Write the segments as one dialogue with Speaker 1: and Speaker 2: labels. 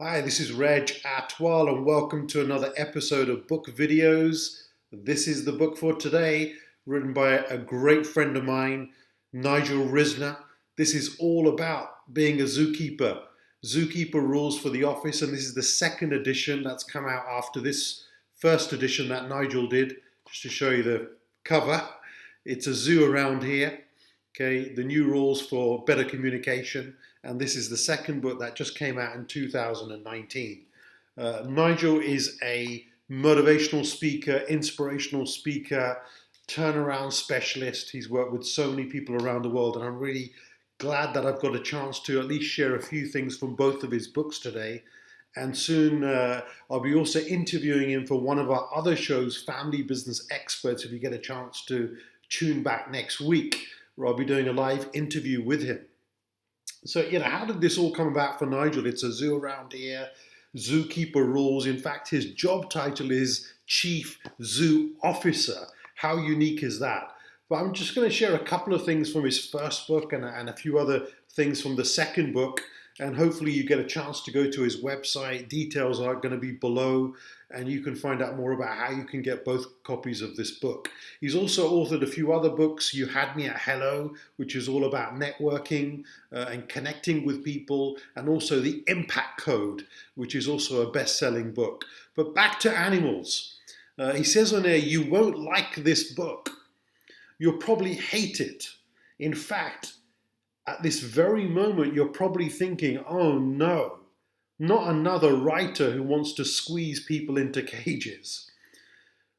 Speaker 1: Hi, this is Reg Athwal and welcome to another episode of Book Videos. This is the book for today, written by a great friend of mine, Nigel Risner. This is all about being a zookeeper. Zookeeper Rules for the Office, and this is the second edition that's come out after this first edition that Nigel did. Just to show you the cover, it's a zoo around here. Okay, the new rules for better communication, and this is the second book that just came out in 2019. Nigel is a motivational speaker, inspirational speaker, turnaround specialist. He's worked with so many people around the world, and I'm really glad that I've got a chance to at least share a few things from both of his books today. And soon I'll be also interviewing him for one of our other shows, Family Business Experts, if you get a chance to tune back next week, where I'll be doing a live interview with him. So, how did this all come about for Nigel? It's a zoo around here, zookeeper rules. In fact, his job title is Chief Zoo Officer. How unique is that? But I'm just going to share a couple of things from his first book and a few other things from the second book. And hopefully you get a chance to go to his website. Details are going to be below, and you can find out more about how you can get both copies of this book. He's also authored a few other books. You Had Me at Hello, which is all about networking and connecting with people, and also The Impact Code, which is also a best-selling book. But back to animals. He says on there, you won't like this book. You'll probably hate it. In fact, at this very moment, you're probably thinking, oh no, not another writer who wants to squeeze people into cages.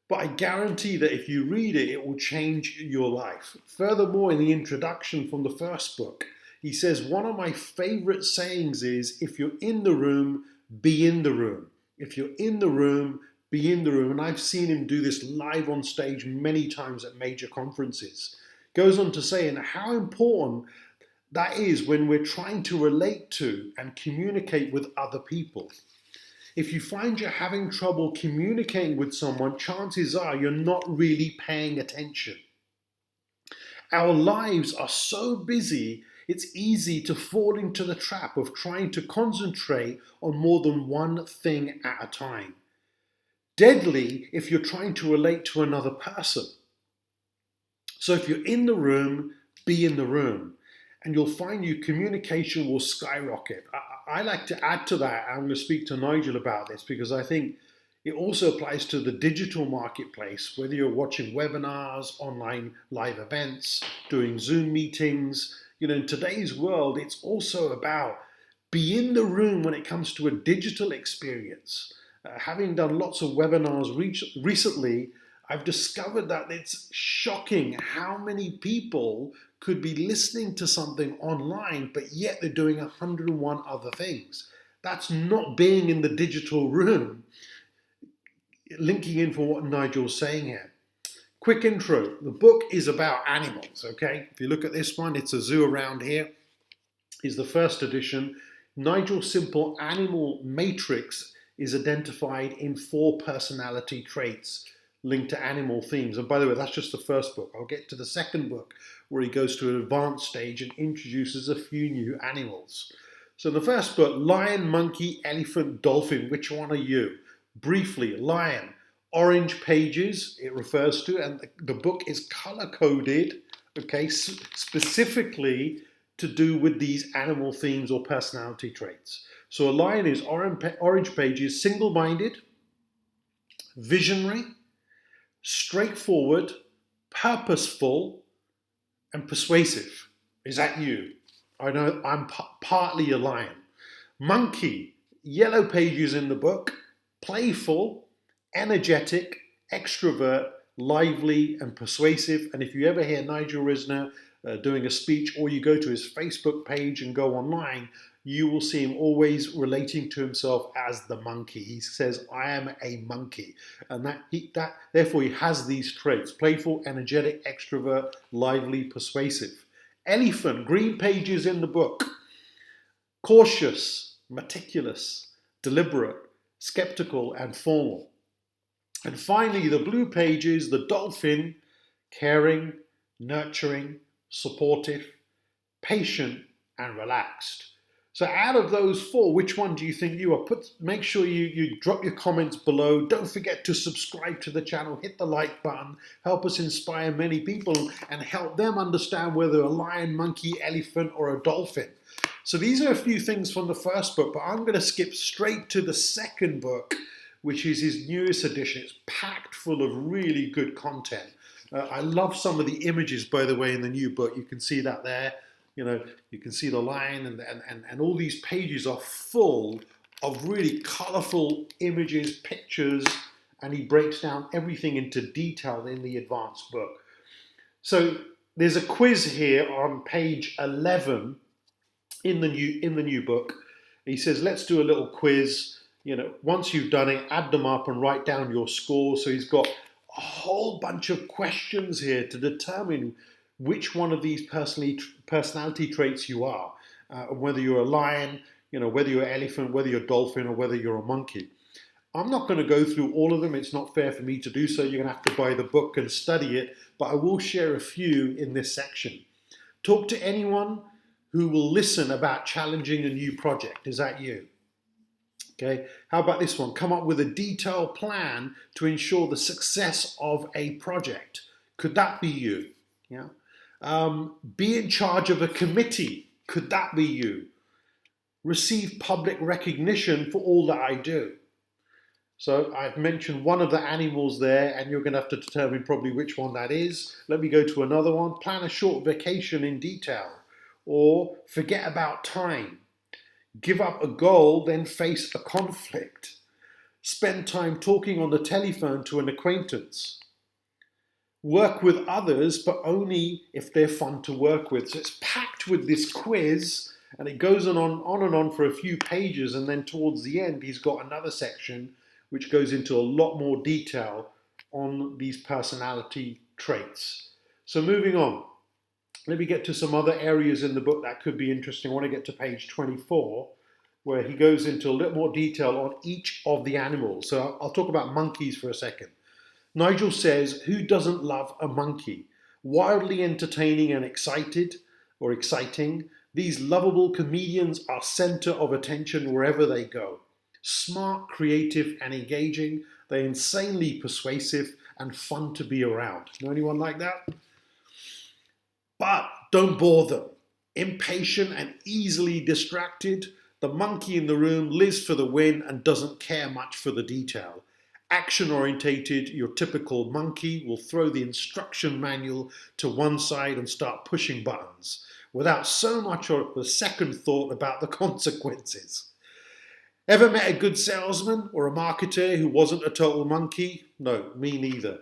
Speaker 1: But I guarantee that if you read it, it will change your life. Furthermore, in the introduction from the first book, he says, one of my favorite sayings is, if you're in the room, be in the room. If you're in the room, be in the room. And I've seen him do this live on stage many times at major conferences. Goes on to say, and how important that is when we're trying to relate to and communicate with other people. If you find you're having trouble communicating with someone, chances are you're not really paying attention. Our lives are so busy, it's easy to fall into the trap of trying to concentrate on more than one thing at a time. Deadly if you're trying to relate to another person. So if you're in the room, be in the room. And you'll find your communication will skyrocket. I like to add to that. I'm going to speak to Nigel about this because I think it also applies to the digital marketplace, whether you're watching webinars, online live events, doing Zoom meetings. In today's world, it's also about be in the room when it comes to a digital experience. Having done lots of webinars recently, I've discovered that it's shocking how many people could be listening to something online, but yet they're doing 101 other things. That's not being in the digital room. Linking in for what Nigel's saying here. Quick intro. The book is about animals, okay? If you look at this one, it's a zoo around here. Is the first edition. Nigel's simple animal matrix is identified in 4 personality traits linked to animal themes. And by the way, that's just the first book. I'll get to the second book where he goes to an advanced stage and introduces a few new animals. So the first book, lion, monkey, elephant, dolphin, which one are you? Briefly, lion, orange pages it refers to, and the book is color-coded, okay, specifically to do with these animal themes or personality traits. So a lion is orange pages, single-minded, visionary, straightforward, purposeful, and persuasive. Is that you? I know I'm partly a lion. Monkey, yellow pages in the book, playful, energetic, extrovert, lively, and persuasive. And if you ever hear Nigel Risner doing a speech, or you go to his Facebook page and go online, you will see him always relating to himself as the monkey. He says, I am a monkey. And therefore he has these traits: playful, energetic, extrovert, lively, persuasive. Elephant, green pages in the book. Cautious, meticulous, deliberate, skeptical, and formal. And finally, the blue pages, the dolphin, caring, nurturing, supportive, patient, and relaxed. So out of those four, which one do you think you are? Make sure you drop your comments below. Don't forget to subscribe to the channel, hit the like button, help us inspire many people and help them understand whether a lion, monkey, elephant, or a dolphin. So these are a few things from the first book, but I'm going to skip straight to the second book, which is his newest edition. It's packed full of really good content. I love some of the images, by the way, in the new book. You can see that there. You can see the lion and all these pages are full of really colorful images, pictures, and he breaks down everything into detail in the advanced book. So there's a quiz here on page 11 in the new book. He says, let's do a little quiz. Once you've done it, add them up and write down your score. So he's got a whole bunch of questions here to determine which one of these personality traits you are, whether you're a lion, whether you're an elephant, whether you're a dolphin, or whether you're a monkey. I'm not going to go through all of them. It's not fair for me to do so. You're going to have to buy the book and study it, but I will share a few in this section. Talk to anyone who will listen about challenging a new project. Is that you? Okay. How about this one? Come up with a detailed plan to ensure the success of a project. Could that be you? Yeah. Be in charge of a committee. Could that be you? Receive public recognition for all that I do. So I've mentioned one of the animals there, and you're going to have to determine probably which one that is. Let me go to another one. Plan a short vacation in detail, or forget about time. Give up a goal, then face a conflict. Spend time talking on the telephone to an acquaintance. Work with others, but only if they're fun to work with. So it's packed with this quiz, and it goes on and on for a few pages, and then towards the end, he's got another section which goes into a lot more detail on these personality traits. So moving on, let me get to some other areas in the book that could be interesting. I want to get to page 24, where he goes into a little more detail on each of the animals. So I'll talk about monkeys for a second. Nigel says, who doesn't love a monkey? Wildly entertaining and exciting, these lovable comedians are center of attention wherever they go. Smart, creative, and engaging, they're insanely persuasive and fun to be around. Know anyone like that? But don't bore them. Impatient and easily distracted, the monkey in the room lives for the win and doesn't care much for the detail. Action-orientated, your typical monkey will throw the instruction manual to one side and start pushing buttons without so much of a second thought about the consequences. Ever met a good salesman or a marketer who wasn't a total monkey? No, me neither.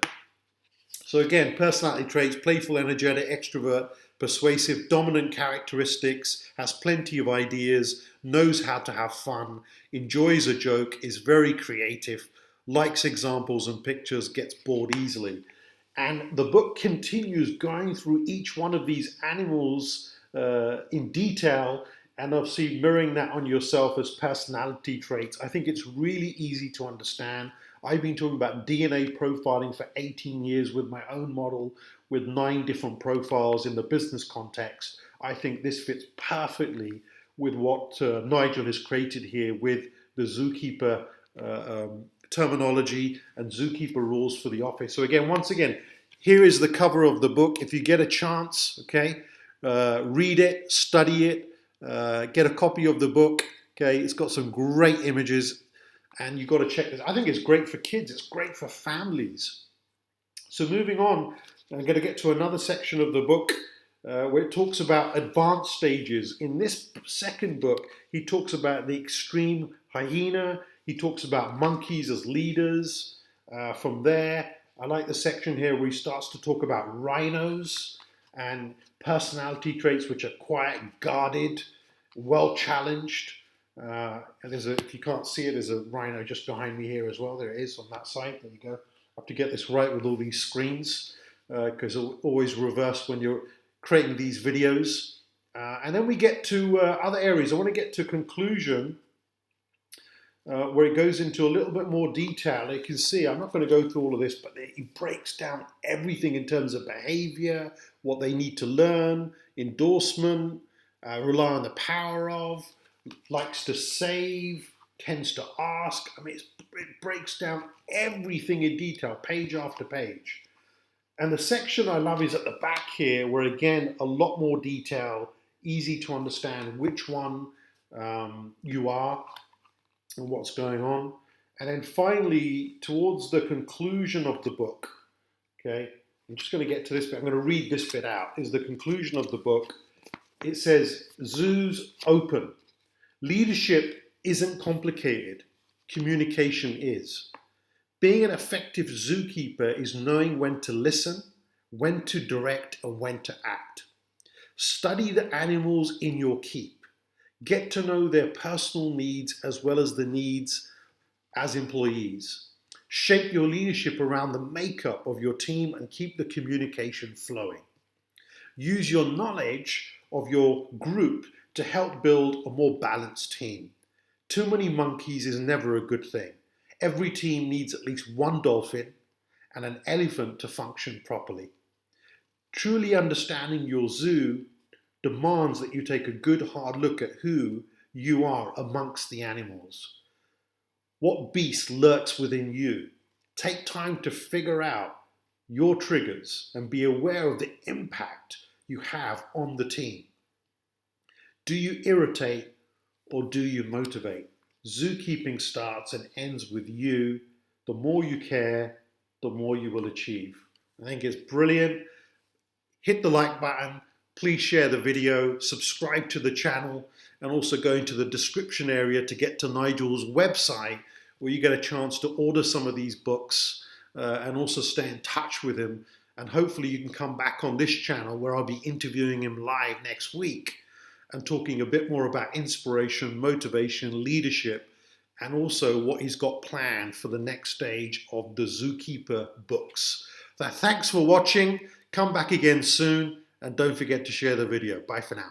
Speaker 1: So again, personality traits: playful, energetic, extrovert, persuasive, dominant characteristics, has plenty of ideas, knows how to have fun, enjoys a joke, is very creative, likes examples and pictures, gets bored easily. And the book continues going through each one of these animals in detail, and obviously mirroring that on yourself as personality traits. I think it's really easy to understand. I've been talking about DNA profiling for 18 years with my own model, with 9 different profiles in the business context. I think this fits perfectly with what Nigel has created here with the zookeeper terminology and zookeeper rules for the office. So again, once again, here is the cover of the book. If you get a chance, okay, read it, study it, get a copy of the book. Okay, it's got some great images, and you've got to check this. I think it's great for kids. It's great for families. So moving on, I'm going to get to another section of the book where it talks about advanced stages. In this second book, he talks about the extreme hyena. He talks about monkeys as leaders. From there, I like the section here where he starts to talk about rhinos and personality traits which are quiet, guarded, well challenged. And if you can't see it, there's a rhino just behind me here as well. There it is on that side. There you go. I have to get this right with all these screens because it'll always reverse when you're creating these videos. And then we get to other areas. I want to get to conclusion where it goes into a little bit more detail. You can see, I'm not going to go through all of this, but he breaks down everything in terms of behavior, what they need to learn, endorsement, rely on the power of, likes to save, tends to ask. I mean, it breaks down everything in detail, page after page. And the section I love is at the back here, where again, a lot more detail, easy to understand which one you are and what's going on. And then finally, towards the conclusion of the book, okay, I'm just going to get to this bit. I'm going to read this bit out. Is the conclusion of the book. It says, zoos open. Leadership isn't complicated. Communication is. Being an effective zookeeper is knowing when to listen, when to direct, and when to act. Study the animals in your keep. Get to know their personal needs as well as the needs as employees. Shape your leadership around the makeup of your team and keep the communication flowing. Use your knowledge of your group to help build a more balanced team. Too many monkeys is never a good thing. Every team needs at least one dolphin and an elephant to function properly. Truly understanding your zoo demands that you take a good hard look at who you are amongst the animals. What beast lurks within you? Take time to figure out your triggers and be aware of the impact you have on the team. Do you irritate or do you motivate? Zookeeping starts and ends with you. The more you care, the more you will achieve. I think it's brilliant. Hit the like button. Please share the video, subscribe to the channel, and also go into the description area to get to Nigel's website, where you get a chance to order some of these books and also stay in touch with him. And hopefully you can come back on this channel where I'll be interviewing him live next week and talking a bit more about inspiration, motivation, leadership, and also what he's got planned for the next stage of the Zookeeper books. So thanks for watching. Come back again soon, and don't forget to share the video. Bye for now.